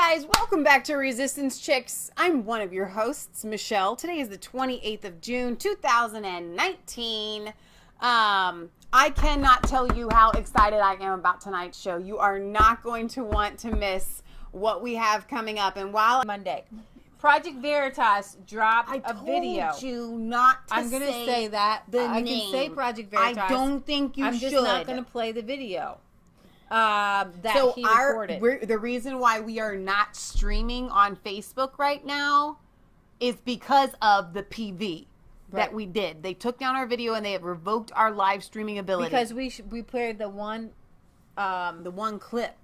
guys, welcome back to Resistance Chicks. I'm one of your hosts, Michelle. Today is the 28th of June, 2019. I cannot tell you how excited I am about tonight's show. You are not going to want to miss what we have coming up. And while Monday, Project Veritas dropped a video. I told you not to I'm going to say that. I can say Project Veritas. I don't think you should. I'm just not going to play the video. He recorded. The reason why we are not streaming on Facebook right now is because of the PV that we did. They took down our video and they have revoked our live streaming ability because we played the one clip.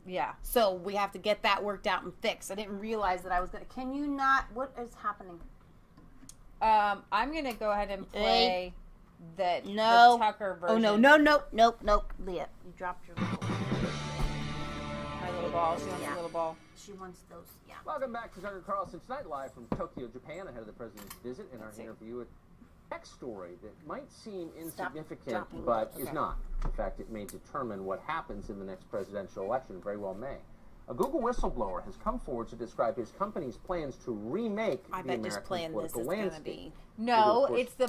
Yeah. So we have to get that worked out and fixed. I didn't realize that I was gonna. Can you not? What is happening? I'm gonna go ahead and play. The Tucker version. Oh, no. Leah, you dropped your little... My little ball. She wants a little ball. She wants those, yeah. Welcome back to Tucker Carlson tonight, live from Tokyo, Japan, ahead of the president's visit in our interview. A tech story that might seem insignificant, but is not. In fact, it may determine what happens in the next presidential election, very well may. A Google whistleblower has come forward to describe his company's plans to remake the American political landscape. No, it's the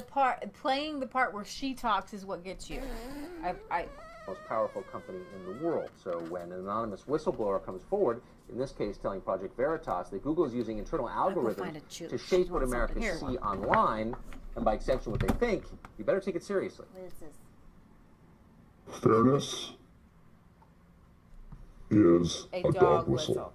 playing the part where she talks is what gets you. Most powerful company in the world. So when an anonymous whistleblower comes forward, in this case telling Project Veritas that Google is using internal algorithms to shape what Americans see online, and by extension what they think, you better take it seriously. What is this? Fairness is a dog whistle.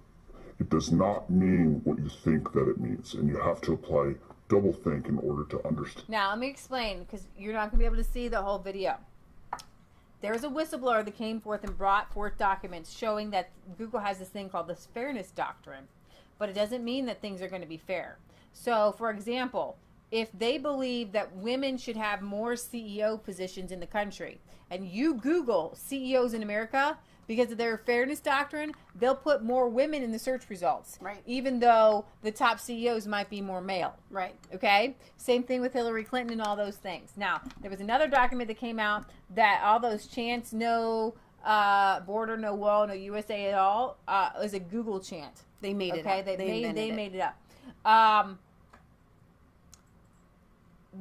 It does not mean what you think that it means, and you have to apply double think in order to understand. Now, let me explain, because you're not going to be able to see the whole video. There's a whistleblower that came forth and brought forth documents showing that Google has this thing called the fairness doctrine, but it doesn't mean that things are going to be fair. So, for example, if they believe that women should have more CEO positions in the country, and you Google CEOs in America, because of their fairness doctrine, they'll put more women in the search results. Right. Even though the top CEOs might be more male. Right. Okay? Same thing with Hillary Clinton and all those things. Now, there was another document that came out that all those chants, no border, no wall, no USA at all, was a Google chant. They made it up. They made it up.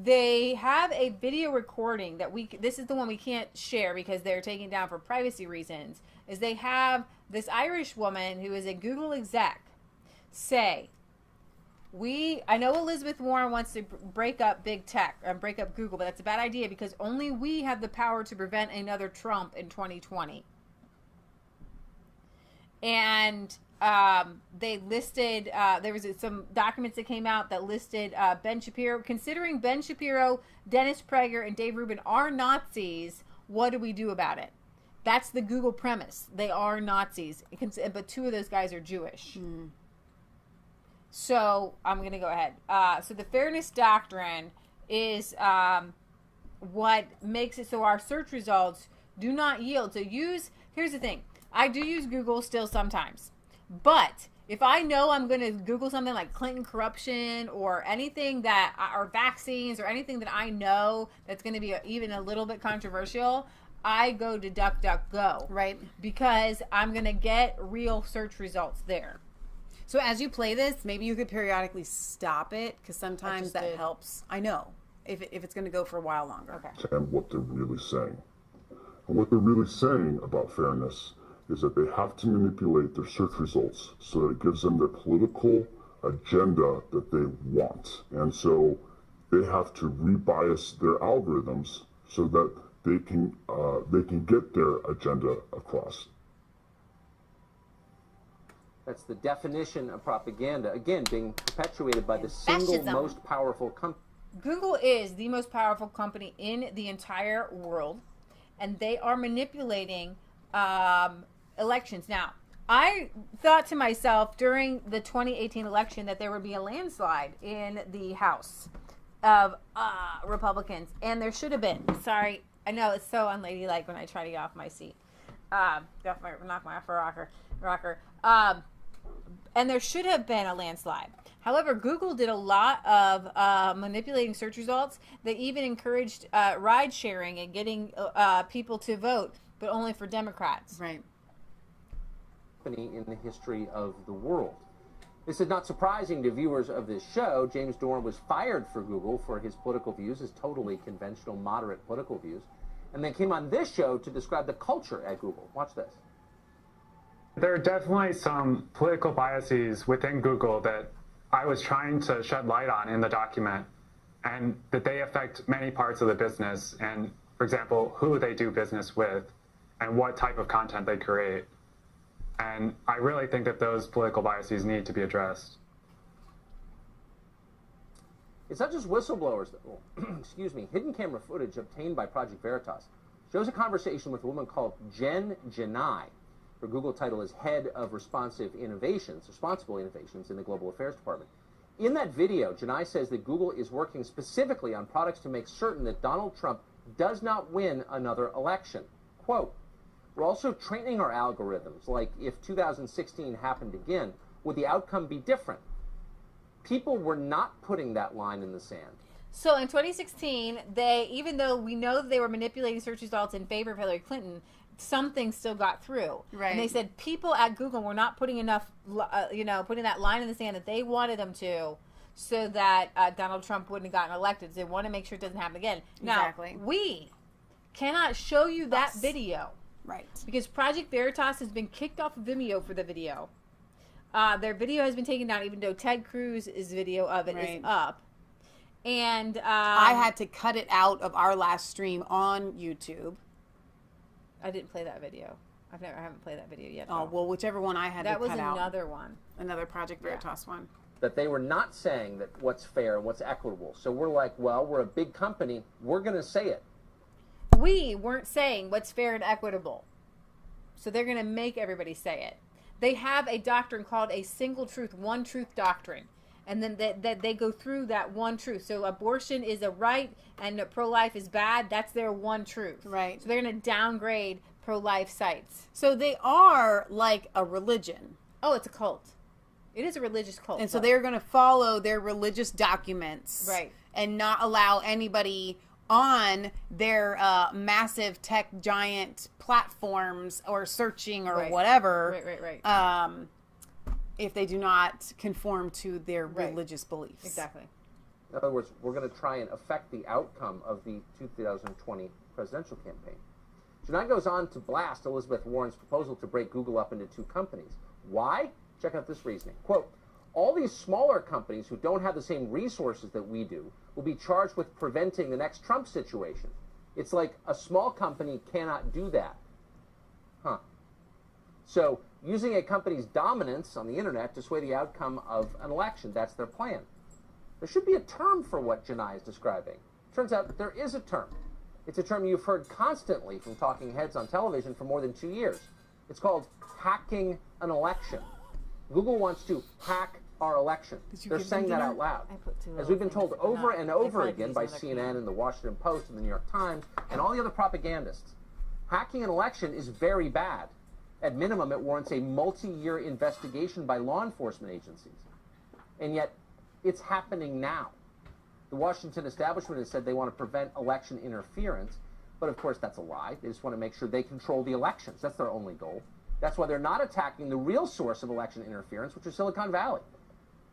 They have a video recording that this is the one we can't share because they're taking it down for privacy reasons, is they have this Irish woman who is a Google exec say, I know Elizabeth Warren wants to break up big tech and break up Google, but that's a bad idea because only we have the power to prevent another Trump in 2020. And they listed, there was some documents that came out that listed Ben Shapiro. Considering Ben Shapiro, Dennis Prager, and Dave Rubin are Nazis, what do we do about it? That's the Google premise. They are Nazis, but two of those guys are Jewish. Mm. So I'm going to go ahead. So the fairness doctrine is what makes it so our search results do not yield. So here's the thing. I do use Google still sometimes. But if I know I'm going to Google something like Clinton corruption or anything or vaccines or anything that I know that's going to be even a little bit controversial, I go to DuckDuckGo. Right. Because I'm going to get real search results there. So as you play this, maybe you could periodically stop it because sometimes that helps. I know. If it's going to go for a while longer. Okay. And what they're really saying. And what they're really saying about fairness is that they have to manipulate their search results so that it gives them their political agenda that they want. And so they have to rebias their algorithms so that they can get their agenda across. That's the definition of propaganda, again, being perpetuated by the single most powerful company. Google is the most powerful company in the entire world, and they are manipulating elections. Now, I thought to myself during the 2018 election that there would be a landslide in the House of Republicans, and there should have been. Sorry, I know it's so unladylike when I try to get off my seat. Knock my off a rocker. And there should have been a landslide. However, Google did a lot of manipulating search results. They even encouraged ride sharing and getting people to vote, but only for Democrats. Right. company in the history of the world. This is not surprising to viewers of this show. James Dorn was fired for Google for his political views, his totally conventional, moderate political views, and then came on this show to describe the culture at Google. Watch this. There are definitely some political biases within Google that I was trying to shed light on in the document, and that they affect many parts of the business, and, for example, who they do business with and what type of content they create. And I really think that those political biases need to be addressed. It's not just whistleblowers, excuse me, hidden camera footage obtained by Project Veritas shows a conversation with a woman called Jen Janai. Her Google title is Head of Responsible Innovations in the Global Affairs Department. In that video, Janai says that Google is working specifically on products to make certain that Donald Trump does not win another election. Quote, "We're also training our algorithms, like if 2016 happened again, would the outcome be different?" People were not putting that line in the sand. So in 2016, even though we know that they were manipulating search results in favor of Hillary Clinton, something still got through. Right. And they said people at Google were not putting enough, putting that line in the sand that they wanted them to, so that Donald Trump wouldn't have gotten elected. So they want to make sure it doesn't happen again. Exactly. Now, we cannot show you that video. Right. Because Project Veritas has been kicked off of Vimeo for the video. Their video has been taken down, even though Ted Cruz's video of it is up. And I had to cut it out of our last stream on YouTube. I didn't play that video. I haven't played that video yet. Oh, well, whichever one I had to cut out. That was another one. Another Project Veritas one. That they were not saying that what's fair and what's equitable. So we're like, well, we're a big company. We're going to say it. We weren't saying what's fair and equitable. So they're going to make everybody say it. They have a doctrine called a single truth, one truth doctrine. And then that they go through that one truth. So abortion is a right and pro-life is bad. That's their one truth. Right. So they're going to downgrade pro-life sites. So they are like a religion. Oh, it's a cult. It is a religious cult. And so they're going to follow their religious documents. Right. And not allow anybody on their massive tech giant platforms or searching or whatever. Right. If they do not conform to their religious beliefs. Exactly. In other words, we're going to try and affect the outcome of the 2020 presidential campaign. Janai goes on to blast Elizabeth Warren's proposal to break Google up into two companies. Why? Check out this reasoning. Quote, "All these smaller companies who don't have the same resources that we do will be charged with preventing the next Trump situation. It's like a small company cannot do that." Huh. So, using a company's dominance on the internet to sway the outcome of an election, that's their plan. There should be a term for what Janai is describing. Turns out that there is a term. It's a term you've heard constantly from talking heads on television for more than 2 years. It's called hacking an election. Google wants to hack our election. They're saying that out loud. As we've been told over and over again by CNN and the Washington Post and the New York Times and all the other propagandists, hacking an election is very bad. At minimum, it warrants a multi-year investigation by law enforcement agencies. And yet, it's happening now. The Washington establishment has said they want to prevent election interference, but of course that's a lie. They just want to make sure they control the elections. That's their only goal. That's why they're not attacking the real source of election interference, which is Silicon Valley.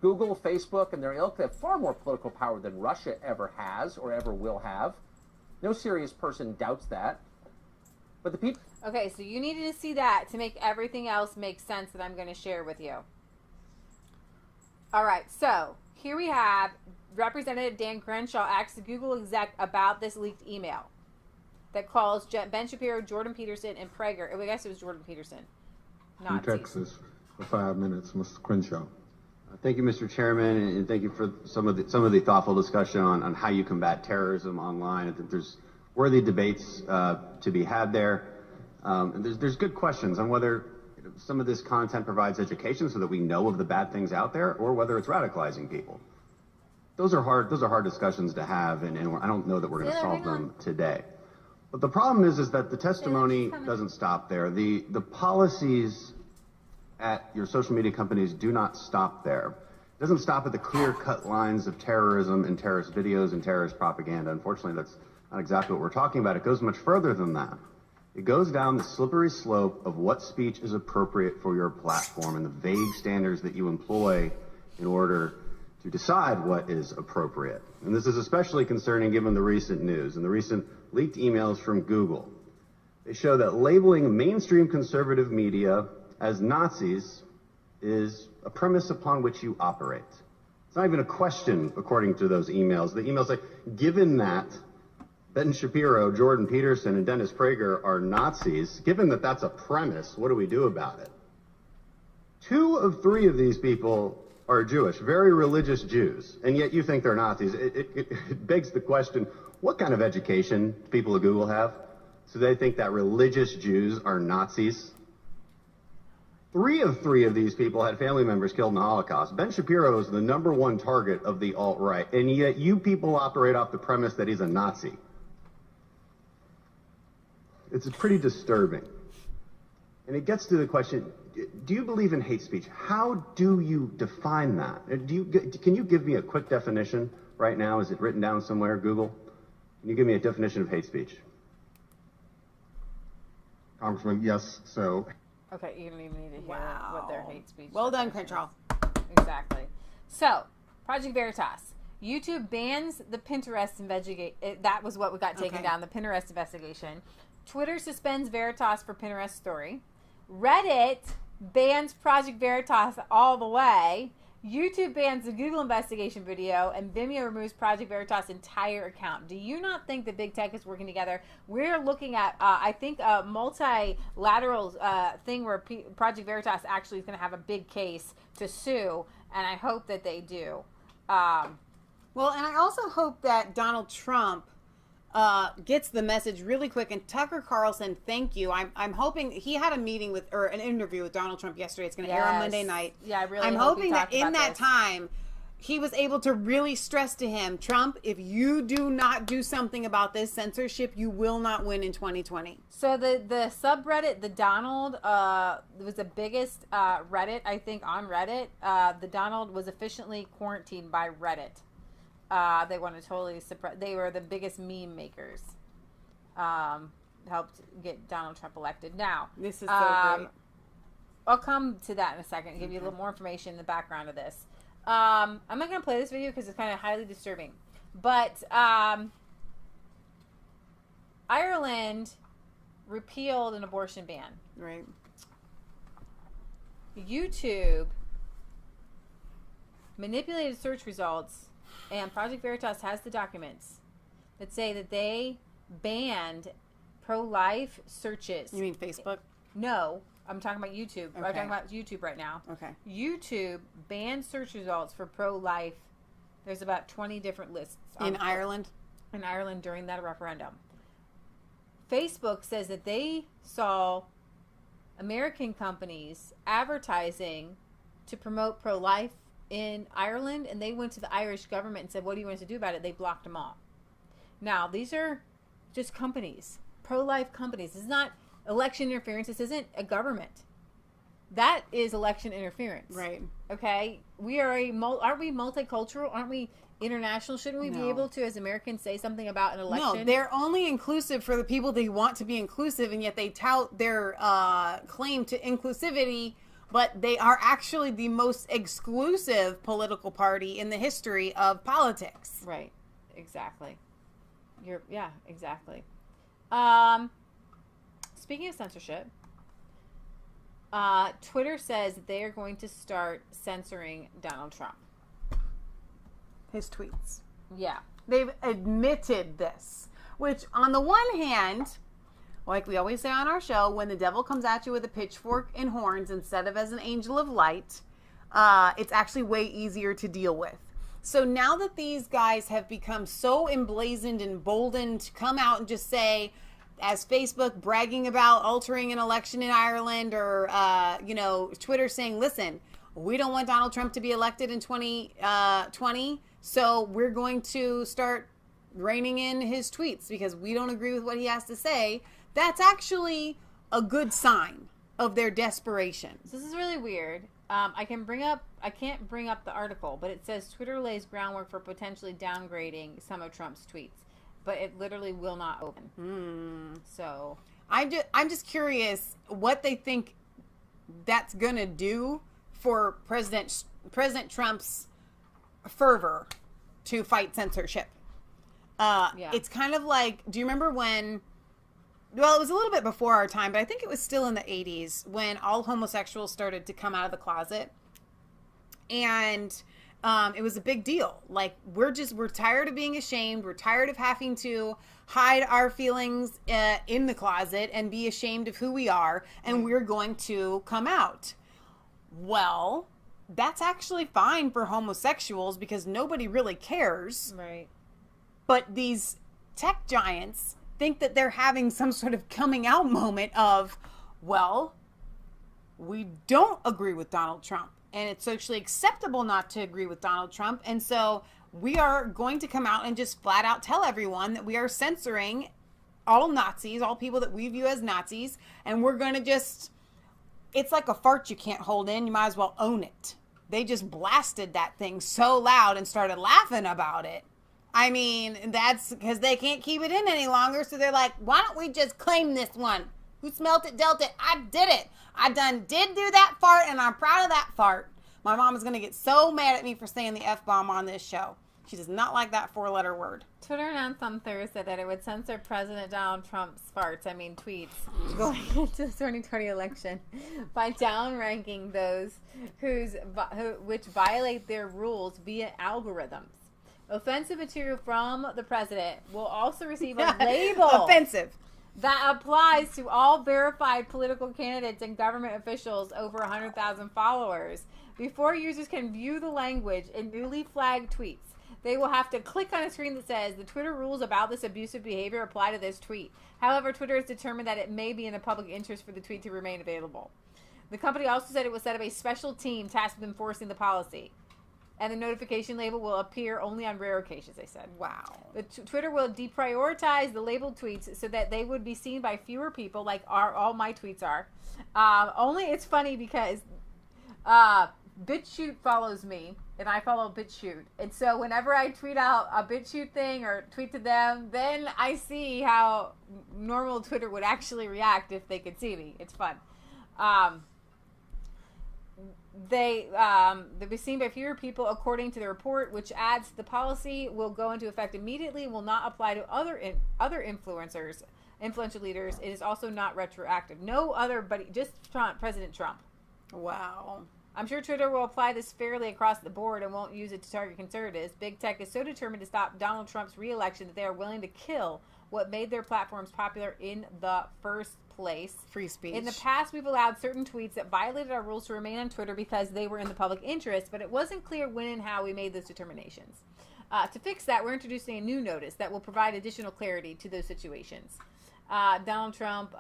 Google, Facebook, and their ilk have far more political power than Russia ever has or ever will have. No serious person doubts that. But the people... Okay, so you needed to see that to make everything else make sense that I'm going to share with you. All right, so here we have Representative Dan Crenshaw asks the Google exec about this leaked email that calls Ben Shapiro, Jordan Peterson, and Prager. I guess it was Jordan Peterson. In Texas for 5 minutes, Mr. Crenshaw. Thank you, Mr. Chairman, and thank you for some of the thoughtful discussion on how you combat terrorism online. I think there's worthy debates to be had there. And there's good questions on whether some of this content provides education so that we know of the bad things out there, or whether it's radicalizing people. Those are hard discussions to have, and I don't know that we're going to solve them today. But the problem is that the testimony doesn't stop there. The policies at your social media companies do not stop there. It doesn't stop at the clear-cut lines of terrorism and terrorist videos and terrorist propaganda. Unfortunately, that's not exactly what we're talking about. It goes much further than that. It goes down the slippery slope of what speech is appropriate for your platform and the vague standards that you employ in order to decide what is appropriate. And this is especially concerning given the recent news and the recent leaked emails from Google. They show that labeling mainstream conservative media as Nazis is a premise upon which you operate. It's not even a question, according to those emails. The emails say, given that Ben Shapiro, Jordan Peterson, and Dennis Prager are Nazis, given that that's a premise, what do we do about it? 2 of 3 of these people are Jewish, very religious Jews, and yet you think they're Nazis. It begs the question, what kind of education do people at Google have? So they think that religious Jews are Nazis? 3 of 3 of these people had family members killed in the Holocaust. Ben Shapiro is the #1 target of the alt-right, and yet you people operate off the premise that he's a Nazi. It's pretty disturbing. And it gets to the question, do you believe in hate speech? How do you define that? Can you give me a quick definition right now? Is it written down somewhere, Google? Can you give me a definition of hate speech? Congressman, yes, so. Okay, you don't even need to hear what their hate speech Well done, definition Crenshaw. is. Exactly. So, Project Veritas. YouTube bans the Pinterest investigation. That was what we got taken down, the Pinterest investigation. Twitter suspends Veritas for Pinterest story. Reddit bans Project Veritas all the way. YouTube bans the Google investigation video, and Vimeo removes Project Veritas' entire account. Do you not think that big tech is working together? We're looking at, I think, a multilateral thing where Project Veritas actually is going to have a big case to sue, and I hope that they do. Well, and I also hope that Donald Trump gets the message really quick. And Tucker Carlson, thank you. I'm hoping he had a meeting with, or an interview with Donald Trump yesterday. It's going to air on Monday night. Yeah, I really I'm hope hoping that in that time, he was able to really stress to him, Trump, if you do not do something about this censorship, you will not win in 2020. So the subreddit, the Donald, was the biggest Reddit, I think, on Reddit. The Donald was efficiently quarantined by Reddit. They want to totally suppress. They were the biggest meme makers. Helped get Donald Trump elected. Now, this is so great. I'll come to that in a second and give you a little more information in the background of this. I'm not going to play this video because it's kind of highly disturbing. But Ireland repealed an abortion ban. Right. YouTube manipulated search results. And Project Veritas has the documents that say that they banned pro-life searches. You mean Facebook? No, I'm talking about YouTube. Okay. I'm talking about YouTube right now. Okay. YouTube banned search results for pro-life. There's about 20 different lists. In Ireland? In Ireland during that referendum. Facebook says that they saw American companies advertising to promote pro-life in Ireland, and they went to the Irish government and said, what do you want us to do about it? They blocked them all. Now, these are just companies, pro-life companies. This is not election interference. This isn't a government. That is election interference. Right. Okay? We are aren't we multicultural? Aren't we international? Shouldn't we be able to, as Americans, say something about an election? No, they're only inclusive for the people they want to be inclusive, and yet they tout their claim to inclusivity, but they are actually the most exclusive political party in the history of politics. Right. Exactly. Exactly. Speaking of censorship, Twitter says that they are going to start censoring Donald Trump. His tweets. Yeah. They've admitted this, which on the one hand, like we always say on our show, when the devil comes at you with a pitchfork and horns instead of as an angel of light, it's actually way easier to deal with. So now that these guys have become so emblazoned and boldened to come out and just say, as Facebook bragging about altering an election in Ireland, or, Twitter saying, listen, we don't want Donald Trump to be elected in 2020, so we're going to start reining in his tweets because we don't agree with what he has to say. That's actually a good sign of their desperation. This is really weird. I can't bring up the article, but it says Twitter lays groundwork for potentially downgrading some of Trump's tweets, but it literally will not open. So I'm just curious what they think that's gonna do for President Trump's fervor to fight censorship. It's kind of like, do you remember when? Well, it was a little bit before our time, but I think it was still in the 80s when all homosexuals started to come out of the closet. And it was a big deal. Like, we're tired of being ashamed. We're tired of having to hide our feelings in the closet and be ashamed of who we are. And we're going to come out. Well, that's actually fine for homosexuals because nobody really cares. Right. But these tech giants think that they're having some sort of coming out moment of, well, we don't agree with Donald Trump. And it's socially acceptable not to agree with Donald Trump. And so we are going to come out and just flat out tell everyone that we are censoring all Nazis, all people that we view as Nazis. And we're going to just, it's like a fart you can't hold in. You might as well own it. They just blasted that thing so loud and started laughing about it. I mean, that's because they can't keep it in any longer. So they're like, why don't we just claim this one? Who smelt it, dealt it. I did it. I did do that fart, and I'm proud of that fart. My mom is going to get so mad at me for saying the F-bomb on this show. She does not like that 4-letter word. Twitter announced on Thursday that it would censor President Donald Trump's tweets, going into the 2020 election by downranking those which violate their rules via algorithms. Offensive material from the president will also receive a label. Offensive. That applies to all verified political candidates and government officials over 100,000 followers. Before users can view the language in newly flagged tweets, they will have to click on a screen that says, the Twitter rules about this abusive behavior apply to this tweet. However, Twitter has determined that it may be in the public interest for the tweet to remain available. The company also said it will set up a special team tasked with enforcing the policy. And the notification label will appear only on rare occasions, they said. Wow. Twitter will deprioritize the labeled tweets so that they would be seen by fewer people, like all my tweets are. Only it's funny because BitChute follows me, and I follow BitChute. And so whenever I tweet out a BitChute thing or tweet to them, then I see how normal Twitter would actually react if they could see me. It's fun. They'll be seen by fewer people according to the report, which adds the policy will go into effect immediately and will not apply to other influential leaders. It is also not retroactive. No other, but just President Trump. Wow. I'm sure Twitter will apply this fairly across the board and won't use it to target conservatives. Big tech is so determined to stop Donald Trump's re-election that they are willing to kill what made their platforms popular in the first place. Free speech. In the past, we've allowed certain tweets that violated our rules to remain on Twitter because they were in the public interest, but it wasn't clear when and how we made those determinations. To fix that, we're introducing a new notice that will provide additional clarity to those situations. Donald Trump,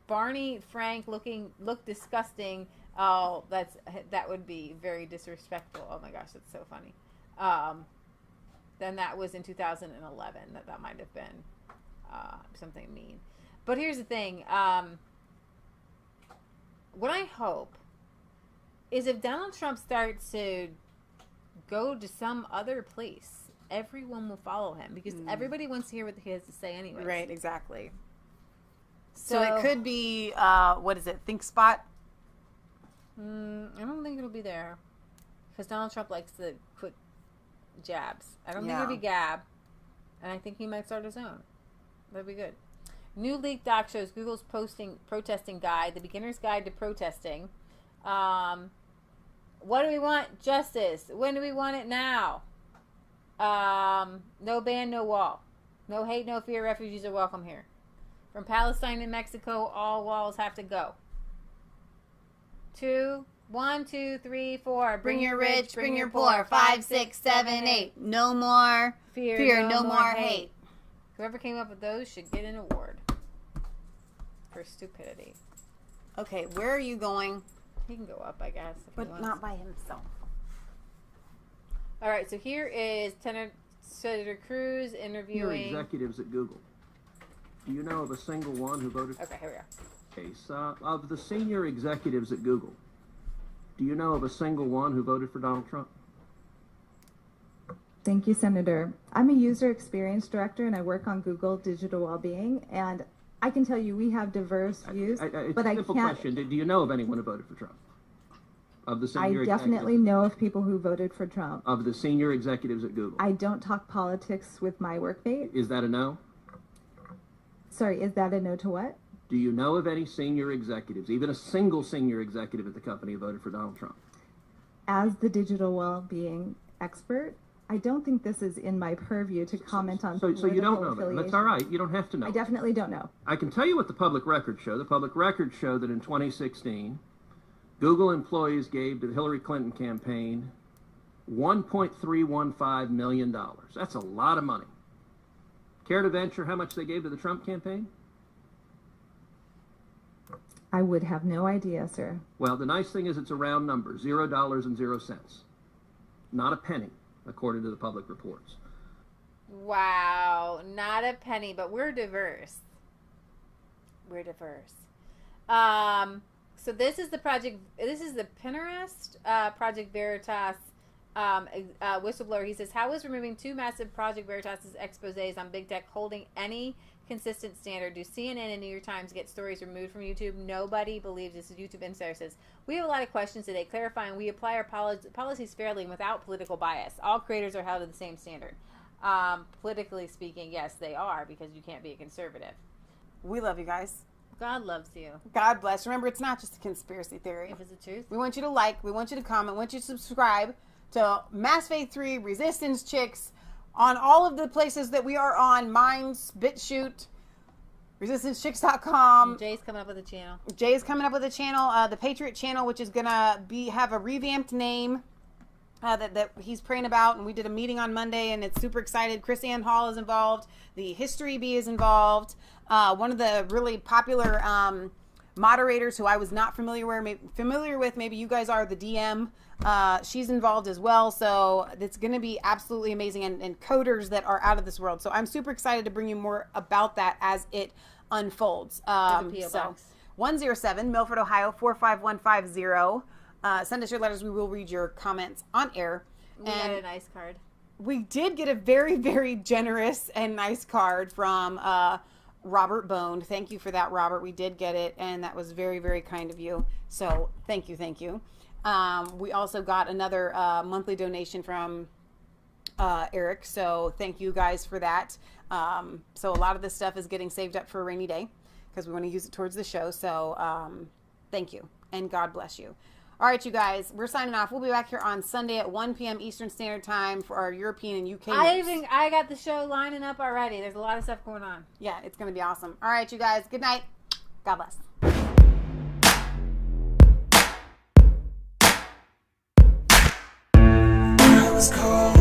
Barney Frank look disgusting. Oh, that would be very disrespectful. Oh my gosh, that's so funny. Then that was in 2011. That might have been something mean. But here's the thing. What I hope is if Donald Trump starts to go to some other place, everyone will follow him because everybody wants to hear what he has to say anyway. Right, exactly. So it could be, what is it, ThinkSpot? I don't think it'll be there because Donald Trump likes to put jabs. I don't think it'll be Gab, and I think he might start his own. That'd be good. New leaked doc shows Google's protesting guide, the beginner's guide to protesting. What do we want? Justice. When do we want it now? No ban, no wall. No hate, no fear. Refugees are welcome here. From Palestine and Mexico, all walls have to go. 1, 2, 3, 4. Bring your rich, bring your poor. 5, 6, 7, 8. No more fear, no more hate. Whoever came up with those should get an award for stupidity. Okay, where are you going? He can go up, I guess. But not by himself. All right, so here is Senator Cruz interviewing executives at Google. Do you know of a single one who voted? Okay, here we go. Case of the senior executives at Google. Do you know of a single one who voted for Donald Trump? Thank you, Senator. I'm a user experience director and I work on Google Digital Wellbeing. And I can tell you we have diverse views, but I simple can't. question. Do you know of anyone who voted for Trump? Of the senior I definitely executives? know of people who voted for Trump. Of the senior executives at Google? I don't talk politics with my workmate. Is that a no? Sorry, is that a no to what? Do you know of any senior executives, even a single senior executive at the company who voted for Donald Trump? As the digital well-being expert, I don't think this is in my purview to comment on So you don't know that. affiliation. That's all right. You don't have to know. I definitely don't know. I can tell you what the public records show. The public records show that in 2016, Google employees gave to the Hillary Clinton campaign $1.315 million. That's a lot of money. Care to venture how much they gave to the Trump campaign? I would have no idea, sir. Well, the nice thing is it's a round number, $0.00. Not a penny, according to the public reports. Wow, not a penny, but we're diverse. We're diverse. So this is the project. This is the Pinterest Project Veritas whistleblower. He says, "How is removing two massive Project Veritas exposés on big tech holding any consistent standard? Do CNN and New York Times get stories removed from YouTube? Nobody believes this." YouTube Insider says, "We have a lot of questions today, clarifying we apply our policies fairly and without political bias. All creators are held to the same standard." Politically speaking, yes, they are, because you can't be a conservative. We love you guys. God loves you. God bless. Remember, it's not just a conspiracy theory. If it's the truth. We want you to like, we want you to comment, we want you to subscribe to Mass Faith 3, Resistance Chicks, on all of the places that we are on, Minds, BitChute, ResistanceChicks.com. Jay's coming up with a channel. Jay's coming up with a channel, the Patriot Channel, which is going to have a revamped name that he's praying about. And we did a meeting on Monday, and it's super excited. Chris Ann Hall is involved. The History Bee is involved. One of the really popular moderators who I was not familiar with, maybe you guys are, the DM. She's involved as well. So it's going to be absolutely amazing, and coders that are out of this world. So I'm super excited to bring you more about that as it unfolds. So 107 Milford, Ohio 45150. Send us your letters. We will read your comments on air. We got a nice card. We did get a very, very generous and nice card from Robert Bone. Thank you for that, Robert. We did get it, and that was very, very kind of you. So thank you, thank you. We also got another monthly donation from Eric. So thank you guys for that. So a lot of this stuff is getting saved up for a rainy day because we want to use it towards the show. So thank you, and God bless you. All right, you guys, we're signing off. We'll be back here on Sunday at 1 p.m. Eastern Standard Time for our European and UK news. I got the show lining up already. There's a lot of stuff going on. Yeah, it's going to be awesome. All right, you guys, good night. God bless. I was cold.